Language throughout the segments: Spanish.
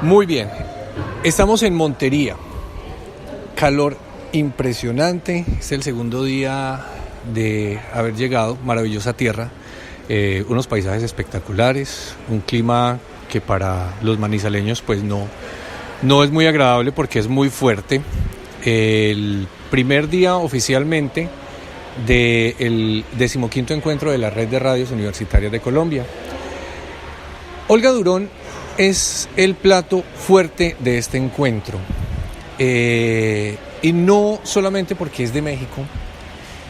Muy bien, estamos en Montería, calor impresionante, es el segundo día de haber llegado, maravillosa tierra, unos paisajes espectaculares, un clima que para los manizaleños pues no es muy agradable porque es muy fuerte. El primer día oficialmente del 15º encuentro de la Red de Radios Universitarias de Colombia. Olga Durón es el plato fuerte de este encuentro, y no solamente porque es de México,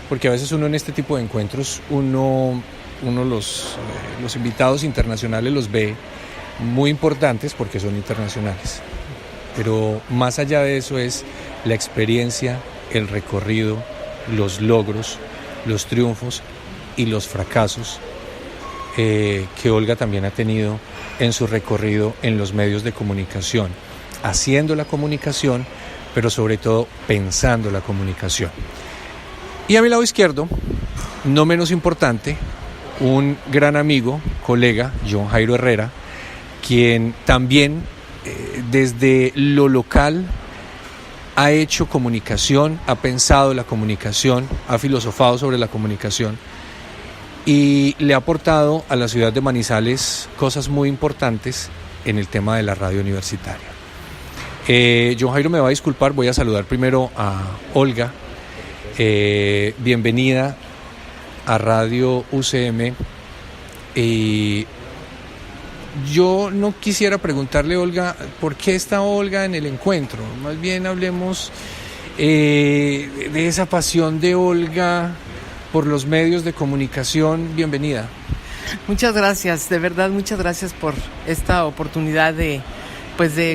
porque a veces uno en este tipo de encuentros, los invitados internacionales los ve muy importantes porque son internacionales, pero más allá de eso es la experiencia, el recorrido, los logros, los triunfos y los fracasos que Olga también ha tenido en su recorrido en los medios de comunicación, haciendo la comunicación, pero sobre todo pensando la comunicación. Y a mi lado izquierdo, no menos importante, un gran amigo, colega, John Jairo Herrera, quien también desde lo local ha hecho comunicación, ha pensado la comunicación, ha filosofado sobre la comunicación y le ha aportado a la ciudad de Manizales cosas muy importantes en el tema de la radio universitaria. John Jairo me va a disculpar, voy a saludar primero a Olga. Bienvenida a Radio UCM. Yo no quisiera preguntarle, Olga, ¿por qué está Olga en el encuentro? Más bien hablemos de esa pasión de Olga por los medios de comunicación. Bienvenida. Muchas gracias, de verdad, muchas gracias por esta oportunidad de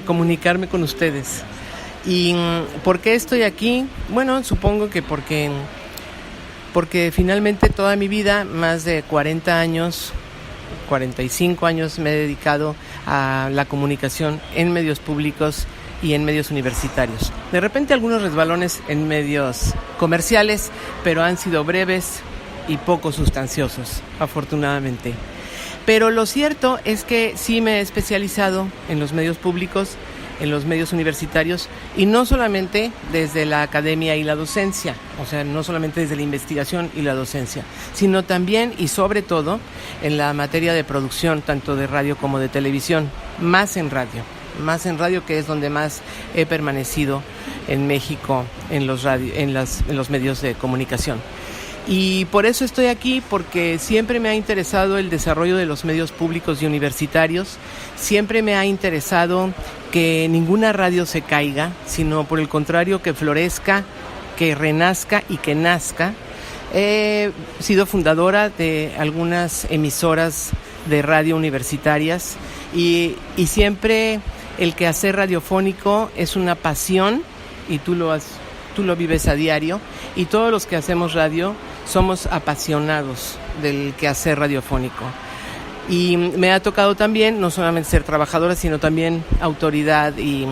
comunicarme con ustedes. ¿Y por qué estoy aquí? Bueno, supongo que porque finalmente toda mi vida, más de 40 años, 45 años me he dedicado a la comunicación en medios públicos y en medios universitarios. De repente algunos resbalones en medios comerciales, pero han sido breves y poco sustanciosos, afortunadamente. Pero lo cierto es que sí me he especializado en los medios públicos, en los medios universitarios, y no solamente desde la academia y la docencia, o sea, no solamente desde la investigación y la docencia, sino también y sobre todo en la materia de producción, tanto de radio como de televisión, más en radio, que es donde más he permanecido en México, en los medios de comunicación. Y por eso estoy aquí, porque siempre me ha interesado el desarrollo de los medios públicos y universitarios, siempre me ha interesado que ninguna radio se caiga, sino por el contrario que florezca, que renazca y que nazca. He sido fundadora de algunas emisoras de radio universitarias y siempre el quehacer radiofónico es una pasión y tú lo vives a diario, y todos los que hacemos radio somos apasionados del quehacer radiofónico. Y me ha tocado también no solamente ser trabajadora, sino también autoridad y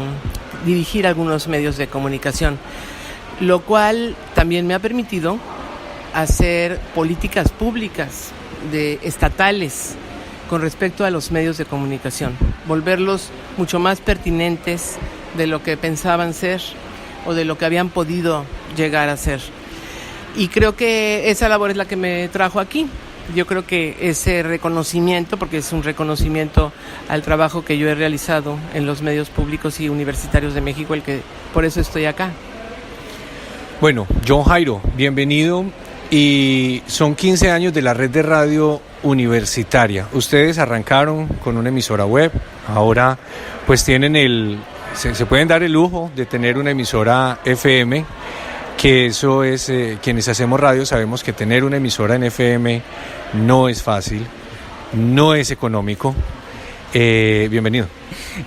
dirigir algunos medios de comunicación, lo cual también me ha permitido hacer políticas públicas estatales con respecto a los medios de comunicación, volverlos mucho más pertinentes de lo que pensaban ser o de lo que habían podido llegar a ser. Y creo que esa labor es la que me trajo aquí. Yo creo que ese reconocimiento, porque es un reconocimiento al trabajo que yo he realizado en los medios públicos y universitarios de México, por eso estoy acá. Bueno, John Jairo, bienvenido. Y son 15 años de la Red de Radio Universitaria. Ustedes arrancaron con una emisora web, ahora pues tienen se pueden dar el lujo de tener una emisora FM, que eso es, quienes hacemos radio sabemos que tener una emisora en FM no es fácil, no es económico. Bienvenido.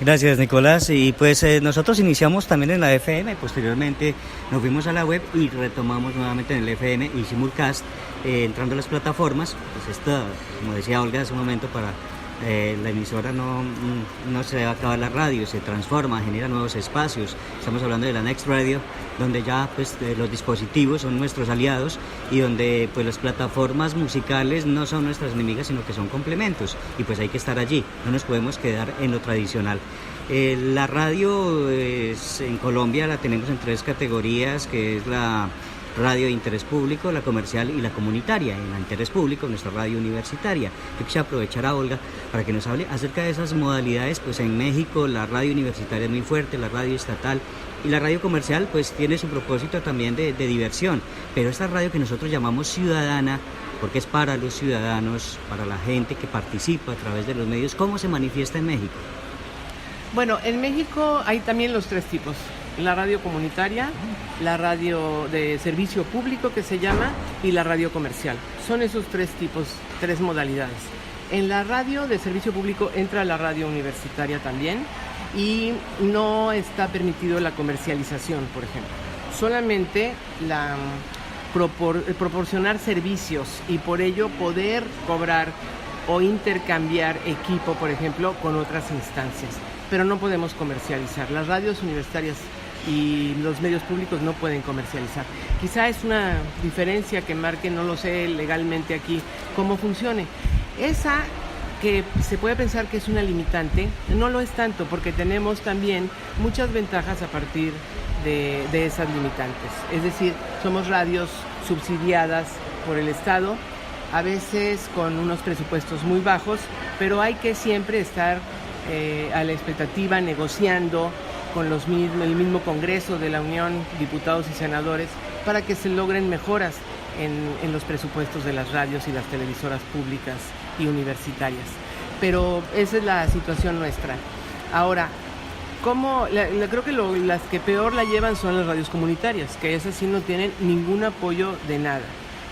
Gracias, Nicolás. Y pues nosotros iniciamos también en la FM, posteriormente nos fuimos a la web y retomamos nuevamente en el FM y simulcast, entrando a las plataformas. Pues esto, como decía Olga hace un momento, para la emisora no se va a acabar la radio, se transforma, genera nuevos espacios. Estamos hablando de la Next Radio, donde ya pues los dispositivos son nuestros aliados y donde pues las plataformas musicales no son nuestras enemigas, sino que son complementos, y pues hay que estar allí, no nos podemos quedar en lo tradicional. La radio en Colombia la tenemos en 3 categorías, que es la radio de interés público, la comercial y la comunitaria. En la interés público, nuestra radio universitaria. Yo quisiera aprovechar a Olga para que nos hable acerca de esas modalidades. Pues en México la radio universitaria es muy fuerte, la radio estatal, y la radio comercial pues tiene su propósito también de diversión, pero esta radio que nosotros llamamos ciudadana, porque es para los ciudadanos, para la gente que participa a través de los medios, ¿cómo se manifiesta en México? Bueno, en México hay también los 3 tipos. La radio comunitaria, la radio de servicio público que se llama, y la radio comercial. Son esos 3 tipos, 3 modalidades. En la radio de servicio público entra la radio universitaria también, y no está permitido la comercialización, por ejemplo. Solamente proporcionar servicios, y por ello poder cobrar o intercambiar equipo, por ejemplo, con otras instancias. Pero no podemos comercializar. Las radios universitarias y los medios públicos no pueden comercializar. Quizá es una diferencia que marque, no lo sé legalmente aquí cómo funcione. Esa que se puede pensar que es una limitante, no lo es tanto, porque tenemos también muchas ventajas a partir de esas limitantes. Es decir, somos radios subsidiadas por el Estado, a veces con unos presupuestos muy bajos, pero hay que siempre estar a la expectativa, negociando con el mismo Congreso de la Unión, diputados y senadores, para que se logren mejoras en los presupuestos de las radios y las televisoras públicas y universitarias. Pero esa es la situación nuestra. Ahora, creo que las que peor la llevan son las radios comunitarias, que esas sí no tienen ningún apoyo de nada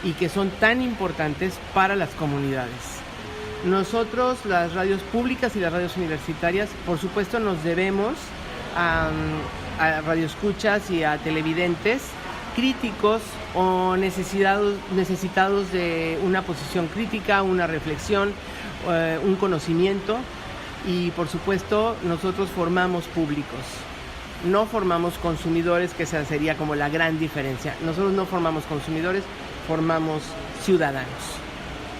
y que son tan importantes para las comunidades. Nosotros, las radios públicas y las radios universitarias, por supuesto nos debemos a radioescuchas y a televidentes críticos o necesitados de una posición crítica, una reflexión, un conocimiento, y por supuesto nosotros formamos públicos, no formamos consumidores, que esa sería como la gran diferencia. Nosotros no formamos consumidores, formamos ciudadanos.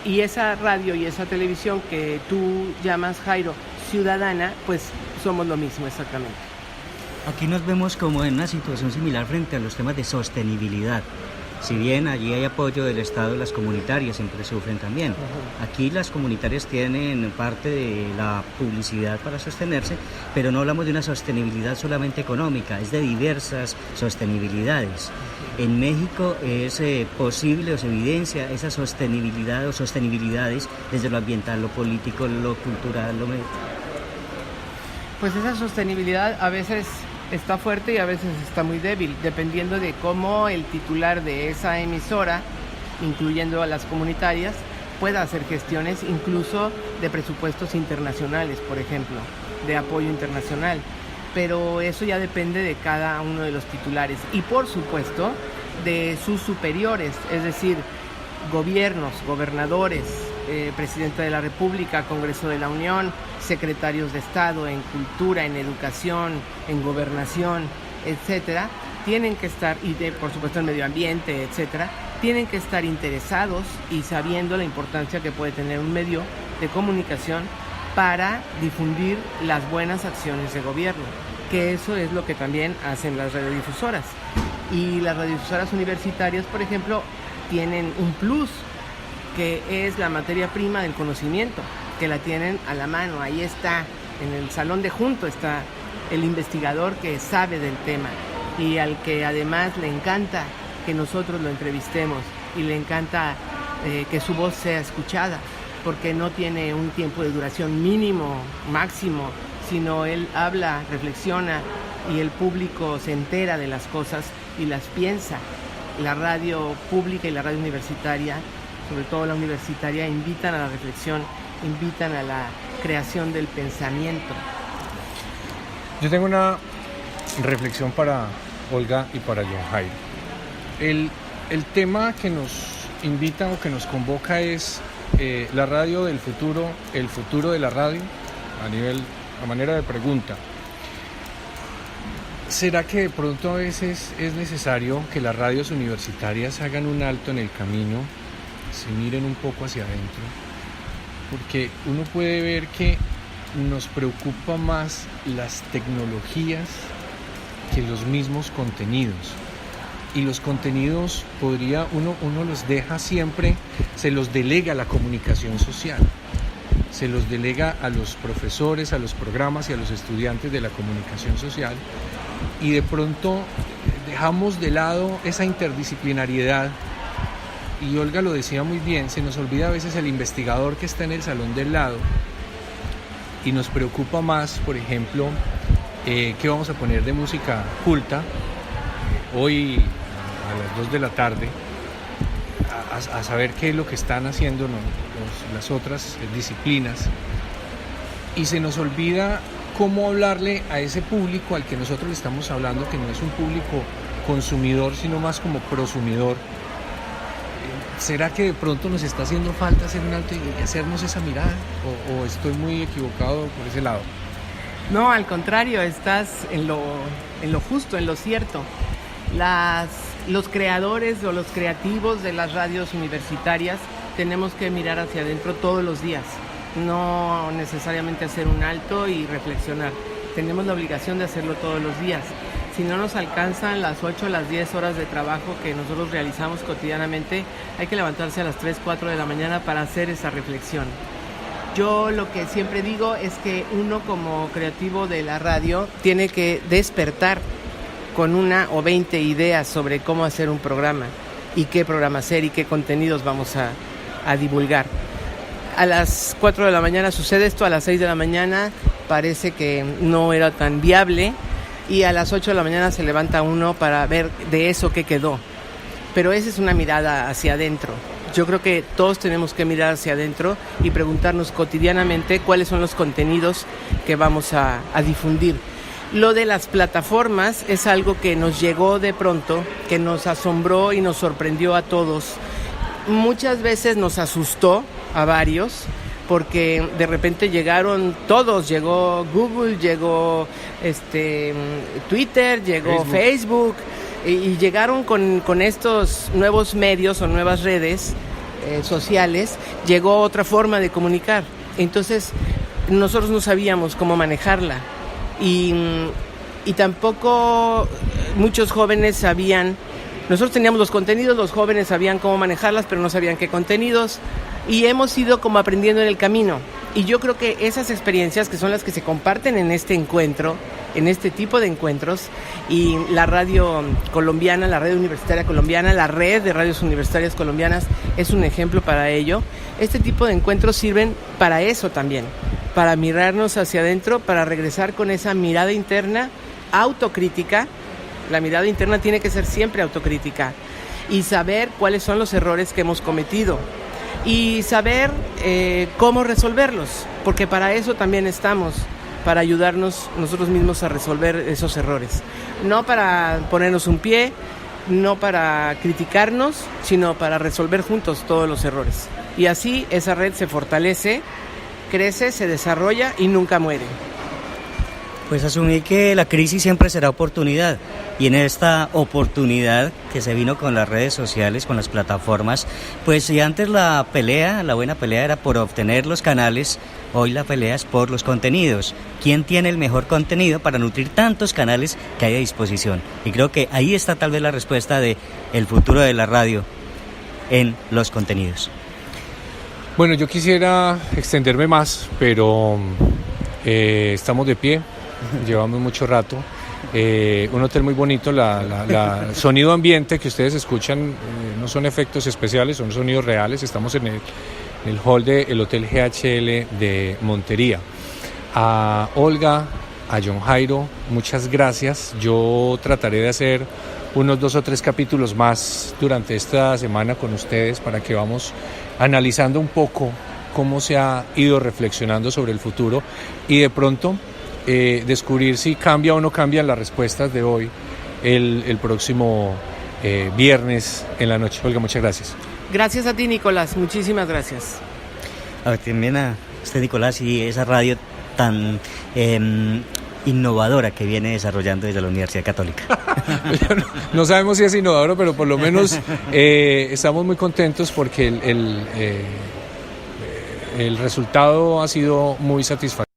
Y esa radio y esa televisión que tú llamas, Jairo, ciudadana, pues somos lo mismo exactamente. Aquí nos vemos como en una situación similar frente a los temas de sostenibilidad. Si bien allí hay apoyo del Estado, las comunitarias siempre sufren también. Aquí las comunitarias tienen parte de la publicidad para sostenerse, pero no hablamos de una sostenibilidad solamente económica, es de diversas sostenibilidades. En México es posible o se evidencia esa sostenibilidad o sostenibilidades desde lo ambiental, lo político, lo cultural, lo médico. Pues esa sostenibilidad a veces está fuerte y a veces está muy débil, dependiendo de cómo el titular de esa emisora, incluyendo a las comunitarias, pueda hacer gestiones incluso de presupuestos internacionales, por ejemplo, de apoyo internacional. Pero eso ya depende de cada uno de los titulares y, por supuesto, de sus superiores, es decir, gobiernos, gobernadores, Presidenta de la República, Congreso de la Unión, secretarios de Estado en cultura, en educación, en gobernación, etcétera, tienen que estar, y por supuesto en medio ambiente, etcétera, tienen que estar interesados y sabiendo la importancia que puede tener un medio de comunicación para difundir las buenas acciones de gobierno, que eso es lo que también hacen las radiodifusoras. Y las radiodifusoras universitarias, por ejemplo, tienen un plus, que es la materia prima del conocimiento, que la tienen a la mano. Ahí está, en el salón de junto está el investigador que sabe del tema y al que además le encanta que nosotros lo entrevistemos y le encanta que su voz sea escuchada, porque no tiene un tiempo de duración mínimo, máximo, sino él habla, reflexiona y el público se entera de las cosas y las piensa. La radio pública y la radio universitaria, sobre todo la universitaria, invitan a la reflexión, invitan a la creación del pensamiento. Yo tengo una reflexión para Olga y para John Jairo. El tema que nos invita o que nos convoca es la radio del futuro, el futuro de la radio, a manera de pregunta. ¿Será que de pronto a veces es necesario que las radios universitarias hagan un alto en el camino, se miren un poco hacia adentro? Porque uno puede ver que nos preocupa más las tecnologías que los mismos contenidos. Y los contenidos uno los deja siempre, se los delega a la comunicación social, se los delega a los profesores, a los programas y a los estudiantes de la comunicación social, y de pronto dejamos de lado esa interdisciplinariedad. Y Olga lo decía muy bien, se nos olvida a veces el investigador que está en el salón del lado y nos preocupa más, por ejemplo, qué vamos a poner de música culta hoy a las 2 de la tarde, a saber qué es lo que están haciendo las otras disciplinas, y se nos olvida cómo hablarle a ese público al que nosotros le estamos hablando, que no es un público consumidor, sino más como prosumidor. ¿Será que de pronto nos está haciendo falta hacer un alto y hacernos esa mirada? ¿O estoy muy equivocado por ese lado? No, al contrario, estás en lo justo, en lo cierto. Los creadores o los creativos de las radios universitarias tenemos que mirar hacia adentro todos los días, no necesariamente hacer un alto y reflexionar. Tenemos la obligación de hacerlo todos los días. Si no nos alcanzan las 8 o las 10 horas de trabajo que nosotros realizamos cotidianamente, hay que levantarse a las 3, 4 de la mañana para hacer esa reflexión. Yo lo que siempre digo es que uno como creativo de la radio tiene que despertar con 1 o 20 ideas sobre cómo hacer un programa y qué programa hacer y qué contenidos vamos a divulgar. A las 4 de la mañana sucede esto, a las 6 de la mañana parece que no era tan viable, y a las 8 de la mañana se levanta uno para ver de eso qué quedó. Pero esa es una mirada hacia adentro. Yo creo que todos tenemos que mirar hacia adentro y preguntarnos cotidianamente cuáles son los contenidos que vamos a difundir. Lo de las plataformas es algo que nos llegó de pronto, que nos asombró y nos sorprendió a todos. Muchas veces nos asustó a varios, porque de repente llegaron todos, llegó Google, llegó Twitter, llegó Facebook y llegaron con estos nuevos medios o nuevas redes sociales, llegó otra forma de comunicar. Entonces nosotros no sabíamos cómo manejarla y tampoco muchos jóvenes sabían. Nosotros teníamos los contenidos, los jóvenes sabían cómo manejarlas, pero no sabían qué contenidos, y hemos ido como aprendiendo en el camino. Y yo creo que esas experiencias, que son las que se comparten en este encuentro, en este tipo de encuentros, y la radio colombiana, la red universitaria colombiana, la red de radios universitarias colombianas es un ejemplo para ello. Este tipo de encuentros sirven para eso también, para mirarnos hacia adentro, para regresar con esa mirada interna autocrítica. La mirada interna tiene que ser siempre autocrítica y saber cuáles son los errores que hemos cometido y saber cómo resolverlos, porque para eso también estamos, para ayudarnos nosotros mismos a resolver esos errores, no para ponernos un pie, no para criticarnos, sino para resolver juntos todos los errores, y así esa red se fortalece, crece, se desarrolla y nunca muere. Pues asumí que la crisis siempre será oportunidad, y en esta oportunidad que se vino con las redes sociales, con las plataformas, pues si antes la buena pelea era por obtener los canales, hoy la pelea es por los contenidos. ¿Quién tiene el mejor contenido para nutrir tantos canales que hay a disposición? Y creo que ahí está tal vez la respuesta de el futuro de la radio en los contenidos. Bueno, yo quisiera extenderme más, pero estamos de pie. Llevamos mucho rato, un hotel muy bonito, la sonido ambiente que ustedes escuchan no son efectos especiales, son sonidos reales. Estamos en el hall del Hotel GHL de Montería. A Olga, a John Jairo, muchas gracias. Yo trataré de hacer unos 2 o 3 capítulos más durante esta semana con ustedes para que vamos analizando un poco cómo se ha ido reflexionando sobre el futuro y de pronto descubrir si cambia o no cambian las respuestas de hoy el próximo viernes en la noche. Olga, muchas gracias. Gracias a ti, Nicolás, muchísimas gracias. A ver, también a usted, Nicolás, y esa radio tan innovadora que viene desarrollando desde la Universidad Católica. No sabemos si es innovadora, pero por lo menos estamos muy contentos porque el resultado ha sido muy satisfactorio.